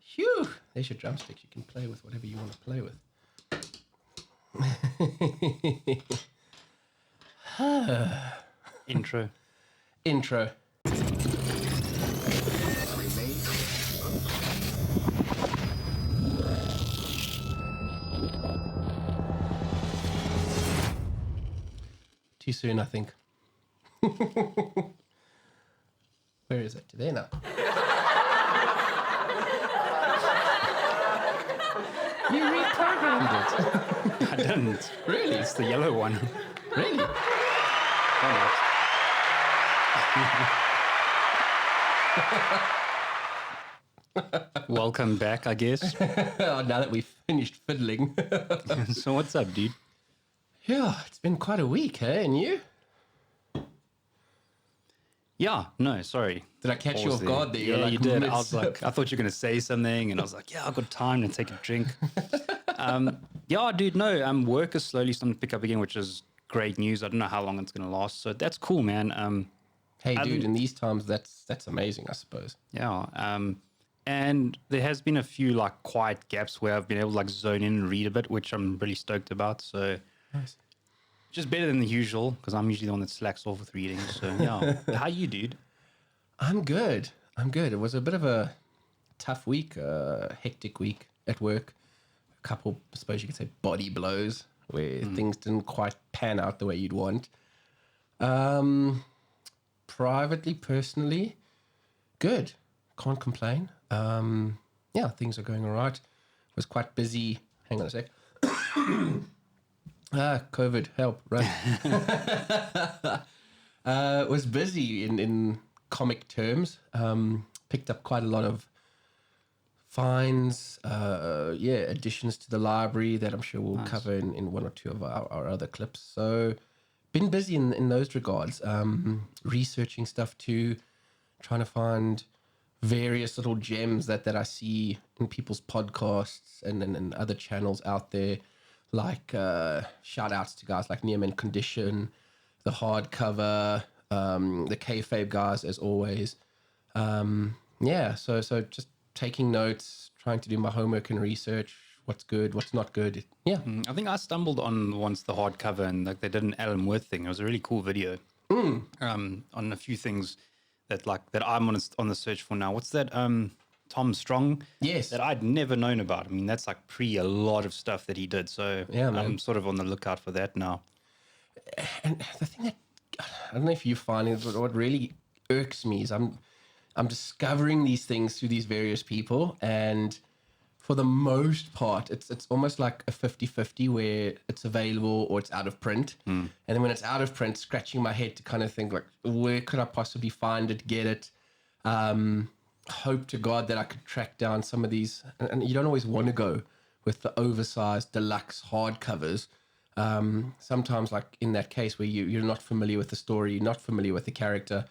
Phew! There's your drumsticks. You can play with whatever you want to play with. Intro. Too soon, I think. Where is it? There now. You reprogrammed it. I didn't. Really? It's the yellow one. Really? Welcome back, I guess. Now that we've finished fiddling. So what's up, dude? Yeah, it's been quite a week, eh? And you? Yeah, no, sorry. Did I catch you off guard there? Yeah, you did. I was like, I thought you were going to say something, and I was like, yeah, I've got time to take a drink. Yeah, dude, no, work is slowly starting to pick up again, which is great news. I don't know how long it's going to last, so that's cool, man. Hey, dude, in these times, that's amazing, I suppose. Yeah, and there has been a few like quiet gaps where I've been able to like zone in and read a bit, which I'm really stoked about. So, nice. Just better than the usual because I'm usually the one that slacks off with reading. So yeah, how you, dude? I'm good. It was a bit of a tough week, hectic week at work. A couple, I suppose you could say, body blows where things didn't quite pan out the way you'd want. Privately, personally, good. Can't complain. Yeah, things are going all right. Was quite busy. Hang on a sec. COVID, help, run. Was busy in comic terms. Picked up quite a lot of finds, additions to the library that I'm sure we'll cover in one or two of our other clips. So been busy in those regards, researching stuff too, trying to find various little gems that I see in people's podcasts and other channels out there, like shout outs to guys like Nearman Condition, the Hardcover, the Kayfabe guys as always. So just taking notes, trying to do my homework and research, what's good, what's not good. Yeah. I think I stumbled on once the hardcover and like they did an Alan Worth thing. It was a really cool video on a few things that I'm on the search for now. What's that? Tom Strong. Yes. That I'd never known about. I mean, that's like a lot of stuff that he did. So yeah, man. I'm sort of on the lookout for that now. And the thing that, I don't know if you find it, but what really irks me is I'm discovering these things through these various people, and for the most part, it's almost like a 50-50 where it's available or it's out of print. And then when it's out of print, scratching my head to kind of think like, where could I possibly find it, get it? Hope to God that I could track down some of these. And you don't always want to go with the oversized deluxe hardcovers. Sometimes like in that case where you're not familiar with the story, you're not familiar with the character,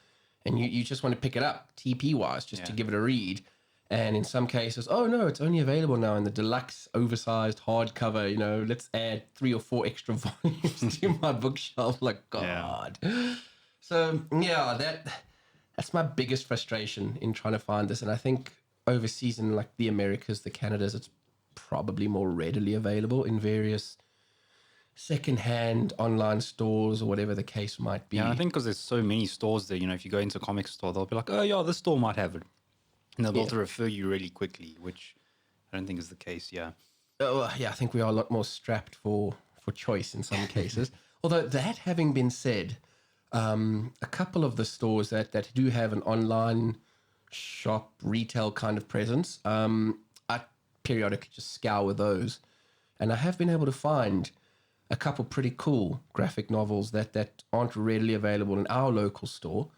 and you just want to pick it up TP-wise just to give it a read. And in some cases, oh no, it's only available now in the deluxe oversized hardcover. You know, let's add 3 or 4 extra volumes to my bookshelf. Like, God. Yeah. So yeah, that's my biggest frustration in trying to find this. And I think overseas in like the Americas, the Canadas, it's probably more readily available in various secondhand online stores or whatever the case might be. Yeah, I think because there's so many stores there, you know, if you go into a comic store, they'll be like, oh yeah, this store might have it. And they'll be able to refer you really quickly, which I don't think is the case, yeah. Oh, yeah, I think we are a lot more strapped for choice in some cases. Although that having been said, a couple of the stores that do have an online shop, retail kind of presence, I periodically just scour those. And I have been able to find a couple pretty cool graphic novels that aren't readily available in our local store.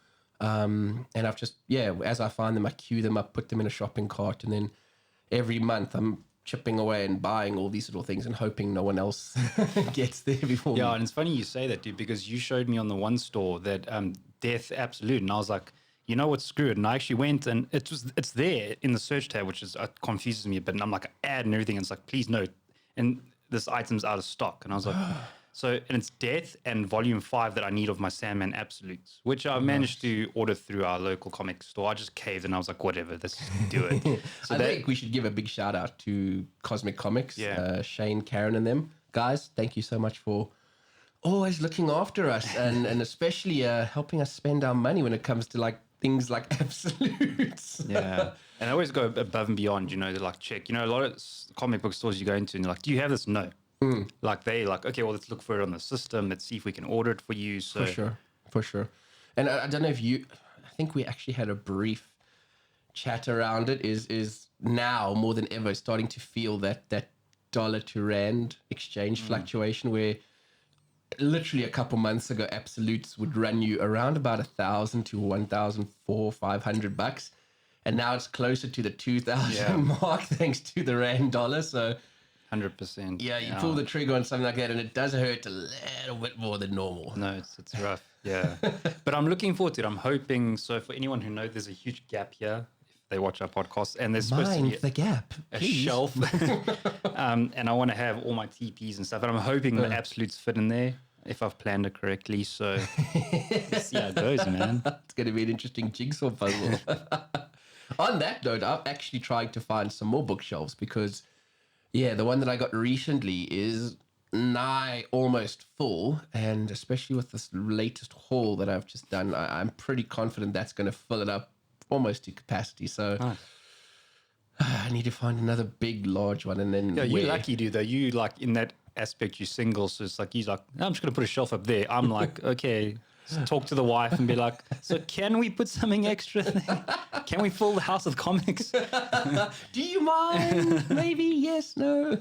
And I've just, as I find them, I queue them up, put them in a shopping cart, and then every month I'm chipping away and buying all these little things and hoping no one else gets there before me. Yeah, and it's funny you say that, dude, because you showed me on the one store that Death Absolute, and I was like, you know what's screwed? And I actually went, and it's there in the search tab, which confuses me a bit. And I'm like, add and everything, and it's like, please note, and this item's out of stock. And I was like, So, and it's Death and Volume 5 that I need of my Sandman Absolutes, which I managed to order through our local comic store. I just caved and I was like, whatever, let's just do it. So I think we should give a big shout out to Cosmic Comics, Yeah. Shane, Karen, and them. Guys, thank you so much for always looking after us and especially helping us spend our money when it comes to like things like Absolutes. Yeah. And I always go above and beyond, to like check. A lot of comic book stores you go into and you're like, do you have this? No. Like they like, okay, well, let's look for it on the system. Let's see if we can order it for you. So For sure. And I don't know if I think we actually had a brief chat around it is now more than ever starting to feel that dollar to rand exchange fluctuation where literally a couple months ago, Absolutes would run you around about 1,000 to 1,400-500 bucks. And now it's closer to the 2,000 mark thanks to the rand dollar. So 100%. yeah, you pull the trigger on something like that and it does hurt a little bit more than normal. No, it's rough. Yeah. But I'm looking forward to it. I'm hoping. So for anyone who knows, there's a huge gap here if they watch our podcast. And there's supposed to Mind be the gap, a please. shelf. And I want to have all my TPs and stuff. And I'm hoping the Absolutes fit in there if I've planned it correctly. So let's see how it goes, man. It's going to be an interesting jigsaw puzzle. On that note, I'm actually trying to find some more bookshelves because, yeah, the one that I got recently is nigh almost full. And especially with this latest haul that I've just done, I'm pretty confident that's going to fill it up almost to capacity. So I need to find another big, large one. And then You're lucky, dude, though. You, like, in that aspect, you're single. So it's like, he's like, I'm just going to put a shelf up there. I'm like, okay. Talk to the wife and be like, so can we put something extra there? Can we fill the house with comics? Do you mind? Maybe, yes, no.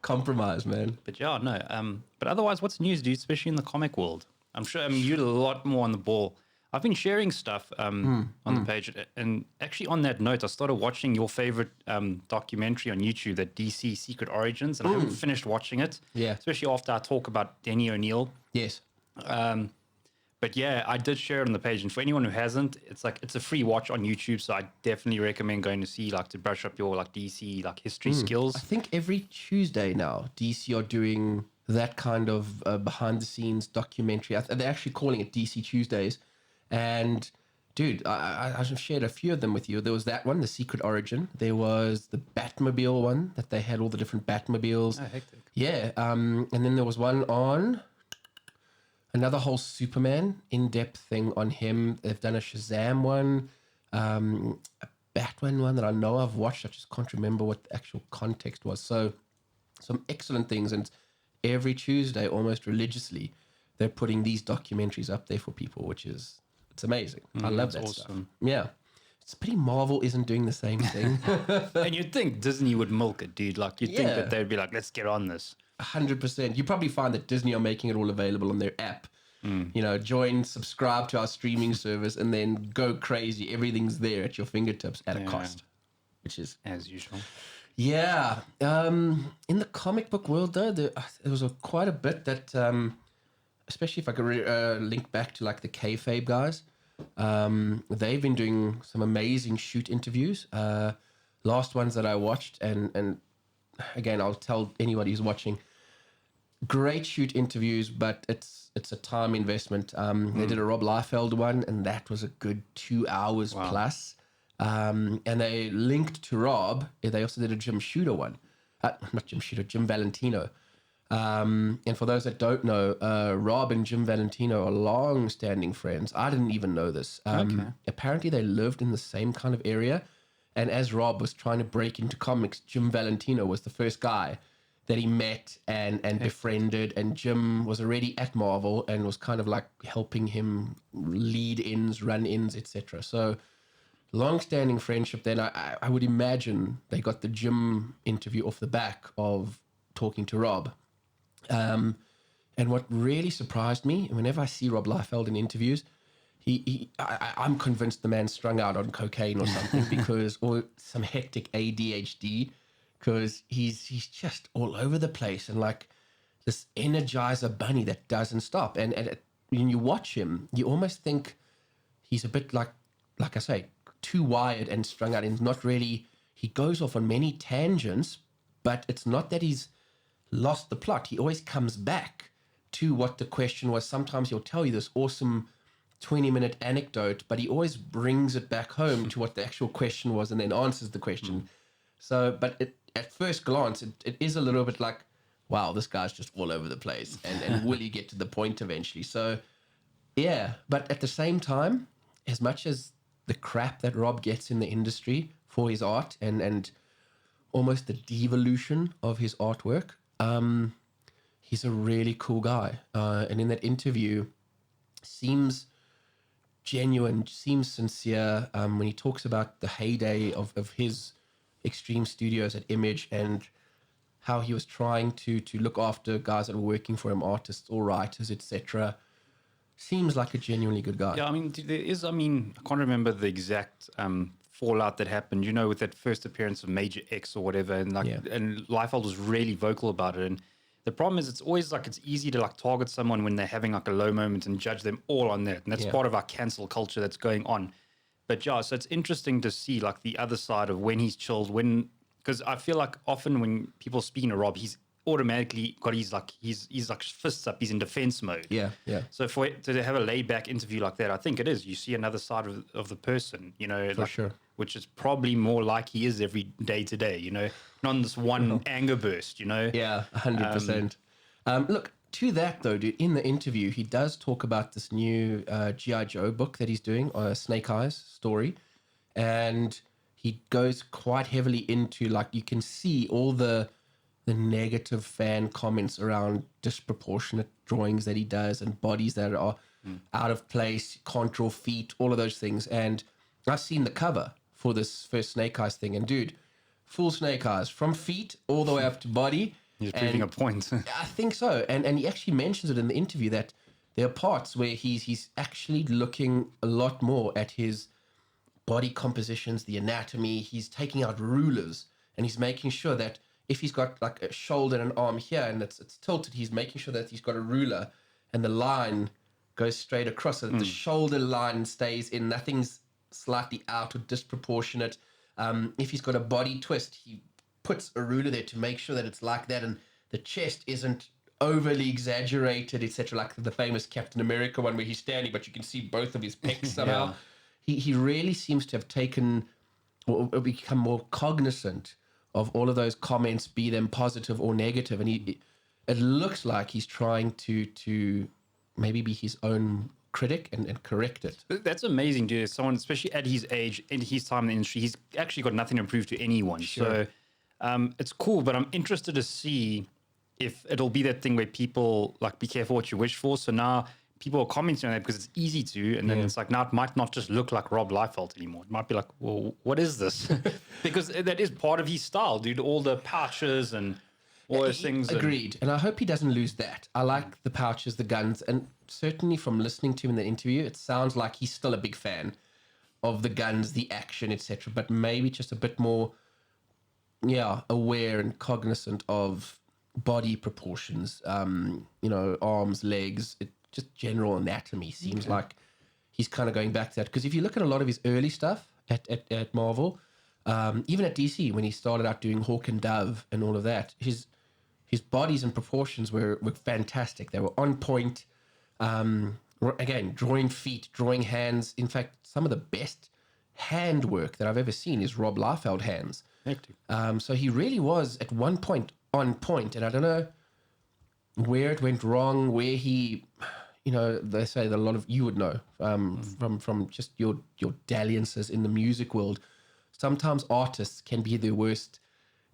Compromise, man. But yeah, no. But otherwise, what's news, dude? Especially in the comic world. I'm sure. You're a lot more on the ball. I've been sharing stuff on the page, and actually on that note, I started watching your favorite documentary on YouTube, that DC Secret Origins, and I haven't finished watching it. Yeah. Especially after I talk about Denny O'Neil. Yes. But yeah, I did share it on the page, and for anyone who hasn't, it's a free watch on YouTube. So I definitely recommend going to see, like, to brush up your like DC like history skills. I think every Tuesday now, DC are doing that kind of behind the scenes documentary. They're actually calling it DC Tuesdays. And dude, I've shared a few of them with you. There was that one, the Secret Origin. There was the Batmobile one that they had all the different Batmobiles. Oh, hectic. Yeah. And then there was one on another whole Superman in-depth thing on him. They've done a Shazam one, a Batman one that I know I've watched. I just can't remember what the actual context was. So some excellent things. And every Tuesday, almost religiously, they're putting these documentaries up there for people, which is, it's amazing. I love that stuff. Yeah. It's a pity Marvel isn't doing the same thing. And you'd think Disney would milk it, dude. Like, you'd think that they'd be like, let's get on this. 100%. You probably find that Disney are making it all available on their app. Subscribe to our streaming service and then go crazy. Everything's there at your fingertips at a cost, which is as usual. Yeah. In the comic book world, though, there was quite a bit that, especially if I could link back to like the Kayfabe guys, they've been doing some amazing shoot interviews. Last ones that I watched, and again, I'll tell anybody who's watching, great shoot interviews, but it's a time investment. They did a Rob Liefeld one, and that was a good 2 hours plus. And they linked to Rob. They also did a Jim Shooter one. Not Jim Shooter, Jim Valentino. And for those that don't know, Rob and Jim Valentino are long-standing friends. I didn't even know this. Apparently, they lived in the same kind of area. And as Rob was trying to break into comics, Jim Valentino was the first guy that he met and befriended. And Jim was already at Marvel and was kind of like helping him lead-ins, run-ins, etc. So long-standing friendship. Then I would imagine they got the Jim interview off the back of talking to Rob. And what really surprised me, whenever I see Rob Liefeld in interviews, I'm convinced the man's strung out on cocaine or something or some hectic ADHD, because he's just all over the place and like this Energizer bunny that doesn't stop. And when you watch him, you almost think he's a bit like I say, too wired and strung out, and not really. He goes off on many tangents, but it's not that he's lost the plot. He always comes back to what the question was. Sometimes he'll tell you this awesome 20-minute anecdote, but he always brings it back home to what the actual question was and then answers the question. So, but at first glance, it is a little bit like, wow, this guy's just all over the place. And will he get to the point eventually? So, yeah. But at the same time, as much as the crap that Rob gets in the industry for his art and almost the devolution of his artwork, he's a really cool guy. And in that interview, seems genuine, seems sincere when he talks about the heyday of his Extreme Studios at Image and how he was trying to look after guys that were working for him, artists or writers, etc. Seems like a genuinely good guy. Yeah, I mean, I can't remember the exact fallout that happened, with that first appearance of Major X or whatever. And and Liefeld was really vocal about it. And the problem is it's always like it's easy to like target someone when they're having like a low moment and judge them all on that. And that's part of our cancel culture that's going on. But yeah, so it's interesting to see like the other side of when he's chilled, because I feel like often when people speak to Rob, he's automatically got he's like fists up, he's in defense mode. Yeah. So to have a laid back interview like that, I think it is. You see another side of the person, For sure. Which is probably more like he is every day to day, not on this one anger burst, Yeah, 100%. Look, to that though, dude, in the interview, he does talk about this new G.I. Joe book that he's doing, Snake Eyes story. And he goes quite heavily into, like, you can see all the negative fan comments around disproportionate drawings that he does and bodies that are out of place, can't draw feet, all of those things. And I've seen the cover for this first Snake Eyes thing. And dude, full Snake Eyes from feet all the way up to body. He's proving a point. I think so. And he actually mentions it in the interview that there are parts where he's actually looking a lot more at his body compositions, the anatomy. He's taking out rulers and he's making sure that if he's got like a shoulder and an arm here and it's tilted, he's making sure that he's got a ruler and the line goes straight across so that the shoulder line stays in, nothing's slightly out or disproportionate. If he's got a body twist, he puts a ruler there to make sure that it's like that and the chest isn't overly exaggerated, etc. Like the famous Captain America one where he's standing, but you can see both of his pecs somehow. He really seems to have taken or become more cognizant of all of those comments, be them positive or negative. And it looks like he's trying to maybe be his own critic and correct it. That's amazing, dude. Someone, especially at his age, in his time in the industry, he's actually got nothing to prove to anyone. Sure. So it's cool, but I'm interested to see if it'll be that thing where people like be careful what you wish for. So now people are commenting on that because it's easy to, and then it's like now it might not just look like Rob Liefeld anymore. It might be like, well, what is this? Because that is part of his style, dude. All the pouches and all those things. Agreed. And I hope he doesn't lose that. I like the pouches, the guns, and certainly from listening to him in the interview, it sounds like he's still a big fan of the guns, the action, etc. But maybe just a bit more, aware and cognizant of body proportions, arms, legs, just general anatomy. Seems like he's kind of going back to that. Because if you look at a lot of his early stuff at Marvel, even at DC, when he started out doing Hawk and Dove and all of that, his bodies and proportions were fantastic. They were on point. Again, drawing feet, drawing hands. In fact, some of the best hand work that I've ever seen is Rob Liefeld hands. So he really was at one point on point, and I don't know where it went wrong, where he, they say that a lot of you would know from just your dalliances in the music world. Sometimes artists can be their worst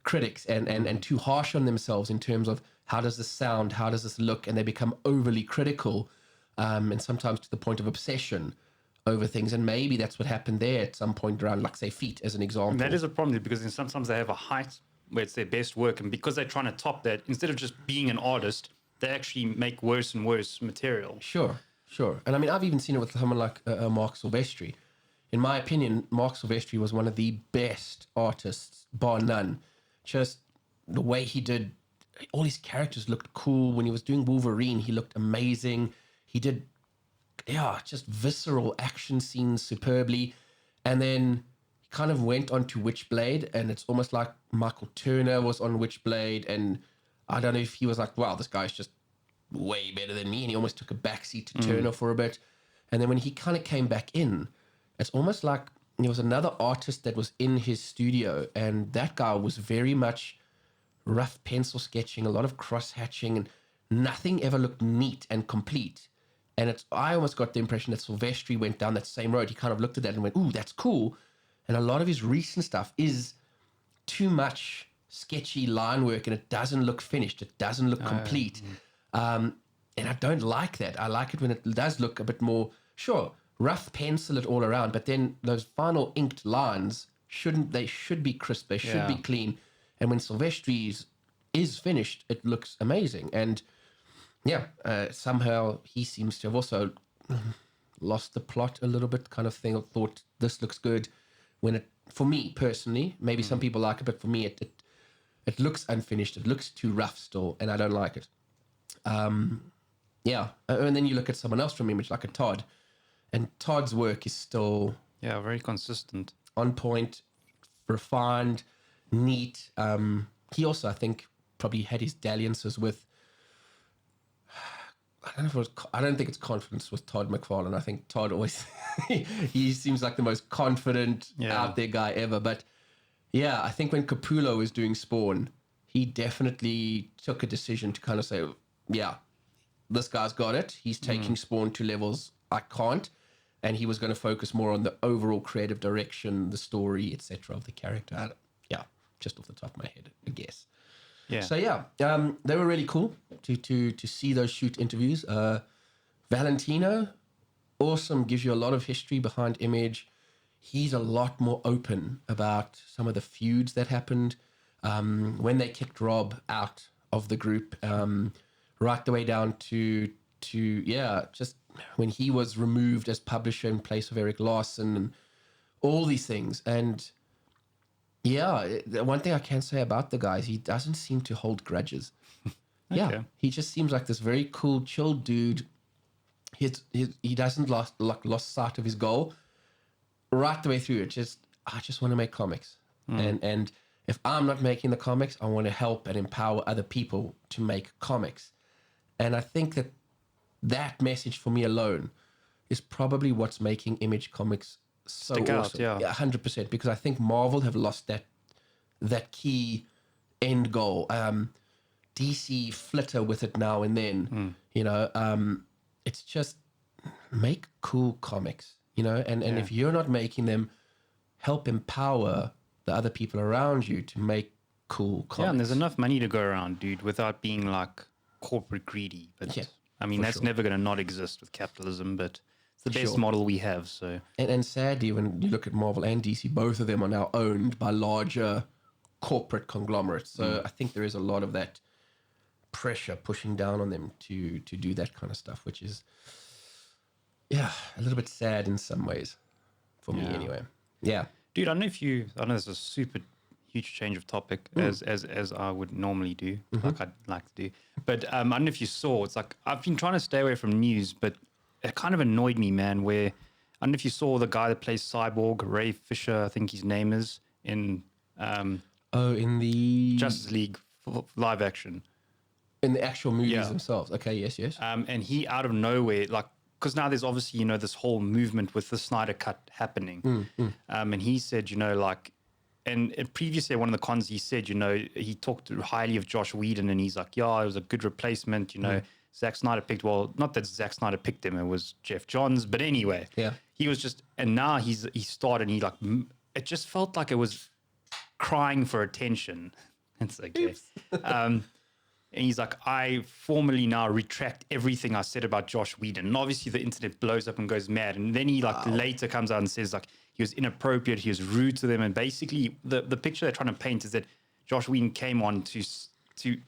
critics and too harsh on themselves in terms of how does this sound, how does this look, and they become overly critical, and sometimes to the point of obsession over things. And maybe that's what happened there at some point around, like, say, feet as an example. And that is a problem because sometimes they have a height where it's their best work, and because they're trying to top that, instead of just being an artist, they actually make worse and worse material. Sure. And I mean, I've even seen it with someone like Mark Silvestri. In my opinion, Mark Silvestri was one of the best artists, bar none. Just the way he did, all his characters looked cool. When he was doing Wolverine, he looked amazing. He did, just visceral action scenes superbly. And then he kind of went on to Witchblade, and it's almost like Michael Turner was on Witchblade, and I don't know if he was like, wow, this guy's just way better than me, and he almost took a backseat to Turner for a bit. And then when he kind of came back in, it's almost like there was another artist that was in his studio, and that guy was very much rough pencil sketching, a lot of cross hatching, and nothing ever looked neat and complete. And I almost got the impression that Silvestri went down that same road. He kind of looked at that and went, ooh, that's cool. And a lot of his recent stuff is too much sketchy line work, and it doesn't look finished. It doesn't look complete. And I don't like that. I like it when it does look a bit more, sure, rough pencil it all around, but then those final inked lines should be crisp. They should be clean. And when Silvestri's is finished, it looks amazing. And somehow he seems to have also lost the plot a little bit, kind of thing. I thought this looks good when it, for me personally, maybe some people like it, but for me, it looks unfinished. It looks too rough still, and I don't like it. And then you look at someone else from Image, like a Todd, and Todd's work is still very consistent, on point, refined, neat. He also, I think, probably had his dalliances with. I don't think it's confidence with Todd McFarlane. I think Todd always he seems like the most confident out there guy ever. But I think when Capullo was doing Spawn, he definitely took a decision to kind of say, this guy's got it. He's taking Spawn to levels I can't. And he was going to focus more on the overall creative direction, the story, etc. of the character. Just off the top of my head, I guess. Yeah. So they were really cool to see those shoot interviews. Valentino, awesome, gives you a lot of history behind Image. He's a lot more open about some of the feuds that happened when they kicked Rob out of the group, right the way down to just when he was removed as publisher in place of Eric Larson and all these things. And the one thing I can say about the guy is he doesn't seem to hold grudges. Okay. He just seems like this very cool, chill dude. He doesn't lost sight of his goal right the way through it. I just want to make comics, and if I'm not making the comics, I want to help and empower other people to make comics. And I think that message for me alone is probably what's making Image Comics so Stick awesome. out, 100%, because I think Marvel have lost that key end goal. DC flitter with it now and then, it's just make cool comics, and if you're not making them, help empower the other people around you to make cool comics. Yeah, and there's enough money to go around, dude, without being like corporate greedy. But I mean, that's never going to not exist with capitalism, but it's the best model we have. So and sadly, when you look at Marvel and DC, both of them are now owned by larger corporate conglomerates. So I think there is a lot of that pressure pushing down on them to do that kind of stuff, which is a little bit sad in some ways for me anyway. Dude, I know this is a super huge change of topic as I would normally do, like I'd like to do. But I don't know if you saw, it's like I've been trying to stay away from news, but it kind of annoyed me, man, where I don't know if you saw the guy that plays Cyborg, Ray Fisher, I think his name is, in in the Justice League live action. In the actual movies themselves. Okay, yes. And he out of nowhere, like, because now there's obviously, this whole movement with the Snyder Cut happening. And he said, and previously one of the cons he said, he talked highly of Josh Whedon, and he's like, it was a good replacement, Zack Snyder picked, well, not that Zack Snyder picked him, it was Jeff Johns, but anyway. Yeah. He was just, and now he started, and he like, it just felt like it was crying for attention. It's okay. And he's like, I formally now retract everything I said about Josh Whedon. And obviously the internet blows up and goes mad. And then he later comes out and says like he was inappropriate, he was rude to them. And basically the picture they're trying to paint is that Josh Whedon came on to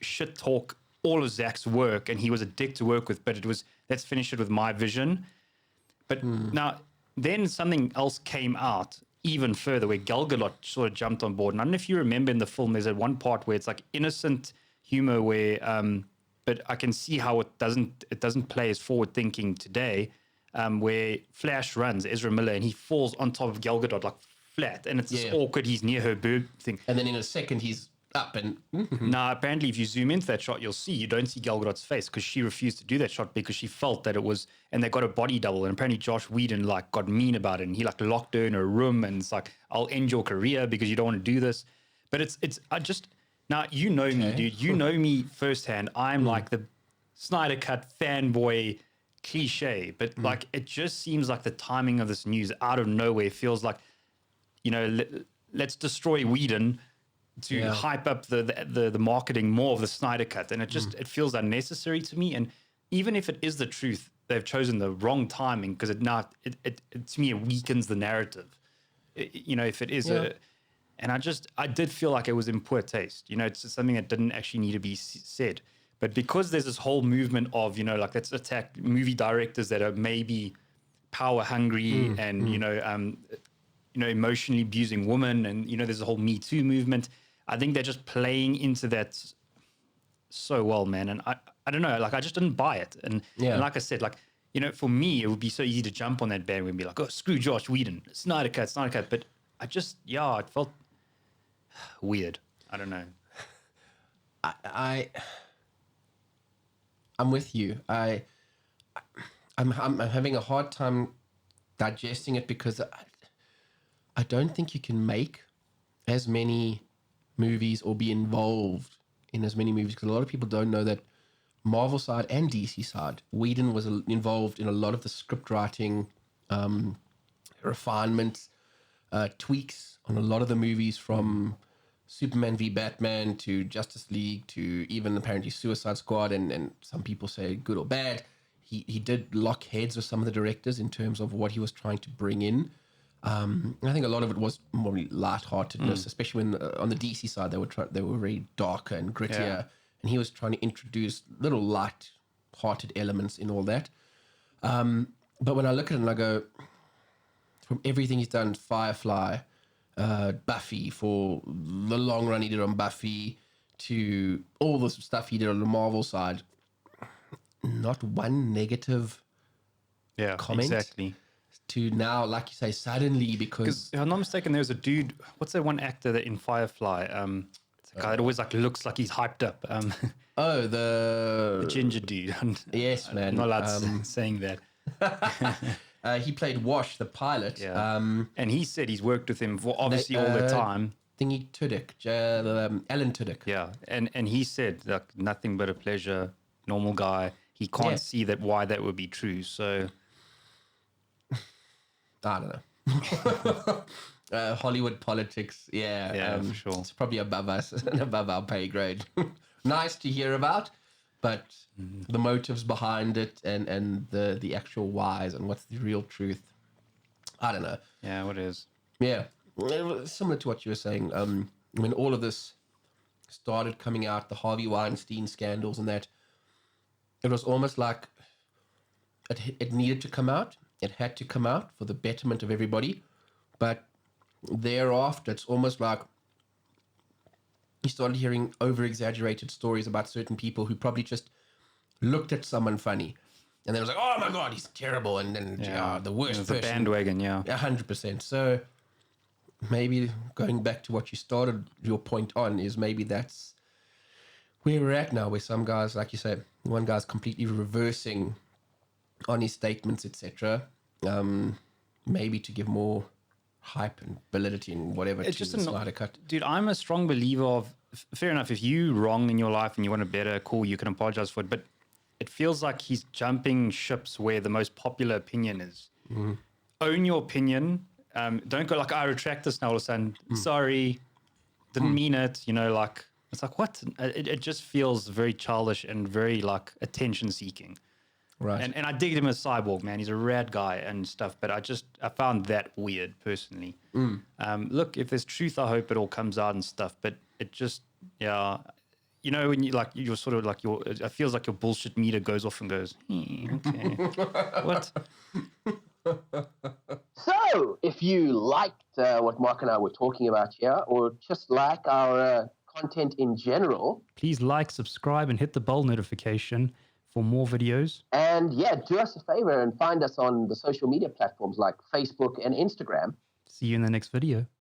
shit talk all of Zach's work, and he was a dick to work with, but it was, let's finish it with my vision. But now then something else came out even further where Gal Gadot sort of jumped on board. And I don't know if you remember in the film, there's one part where it's like innocent humor where but I can see how it doesn't play as forward thinking today, where Flash runs Ezra Miller and he falls on top of Gal Gadot like flat, and it's just awkward, he's near her boob thing, and then in a second he's up and Now, apparently, if you zoom into that shot, you'll see you don't see Gal Gadot's face because she refused to do that shot because she felt that it was, and they got a body double. And apparently, Josh Whedon like got mean about it, and he like locked her in a room, and it's like, "I'll end your career because you don't want to do this." But I just now you know me, dude. You know me firsthand. I'm like the Snyder Cut fanboy cliche, but like it just seems like the timing of this news out of nowhere feels like, let's destroy Whedon to hype up the marketing more of the Snyder Cut, and it feels unnecessary to me. And even if it is the truth, they've chosen the wrong timing because it to me it weakens the narrative. If it is and I did feel like it was in poor taste. It's something that didn't actually need to be said. But because there's this whole movement of like let's attack movie directors that are maybe power hungry and emotionally abusing women, and there's a whole Me Too movement. I think they're just playing into that so well, man. And I don't know, like I just didn't buy it. And like I said, like for me, it would be so easy to jump on that bandwagon and be like, oh, screw Josh Whedon, Snyder Cut. But I just it felt weird. I don't know. I'm with you. I'm having a hard time digesting it because I don't think you can make as many movies or be involved in as many movies because a lot of people don't know that Marvel side and DC side, Whedon was involved in a lot of the script writing, refinements, tweaks on a lot of the movies from Superman v Batman to Justice League to even apparently Suicide Squad, and some people say good or bad. He did lock heads with some of the directors in terms of what he was trying to bring in. I think a lot of it was more lightheartedness, especially when on the DC side they were very darker and grittier, and he was trying to introduce little light-hearted elements in all that. But when I look at it and I go, from everything he's done, Firefly, Buffy, for the long run he did on Buffy, to all the stuff he did on the Marvel side, not one negative comment. Exactly. To now, like you say, suddenly, because if I'm not mistaken, there's a dude. What's that one actor that in Firefly? It's a guy that always like looks like he's hyped up. The ginger dude. Yes, man. I'm not allowed saying that. He played Wash, the pilot. Yeah. And he said he's worked with him for obviously all the time. Thingy Tudyk, Alan Tudyk. Yeah, and he said like nothing but a pleasure, normal guy. He can't see why that would be true. So. I don't know. Hollywood politics, for sure. It's probably above us and above our pay grade. Nice to hear about, but the motives behind it and the actual whys and what's the real truth, I don't know. Yeah, what is? Yeah, similar to what you were saying. When all of this started coming out, the Harvey Weinstein scandals and that, it was almost like it needed to come out. It had to come out for the betterment of everybody. But thereafter, it's almost like you started hearing over-exaggerated stories about certain people who probably just looked at someone funny. And then it was like, oh my God, he's terrible. And then the worst person. The bandwagon, 100%. So maybe going back to what you started your point on is maybe that's where we're at now, where some guys, like you said, one guy's completely reversing on his statements, etc. Maybe to give more hype and validity and whatever it's to just the Snyder Cut. Dude, I'm a strong believer of, fair enough, if you wrong in your life and you want a better, cool, you can apologize for it. But it feels like he's jumping ships where the most popular opinion is. Mm-hmm. Own your opinion. Don't go like, I retract this now all of a sudden. Sorry, didn't mean it. Like, it's like, what? It just feels very childish and very like attention seeking. Right. And I digged him as Cyborg, man. He's a rad guy and stuff, but I found that weird personally. Look, if there's truth, I hope it all comes out and stuff, but it just, when you're sort of like it feels like your bullshit meter goes off and goes, okay, what? So, if you liked what Mark and I were talking about here, or just like our content in general, please like, subscribe, and hit the bell notification for more videos. And do us a favor and find us on the social media platforms like Facebook and Instagram. See you in the next video.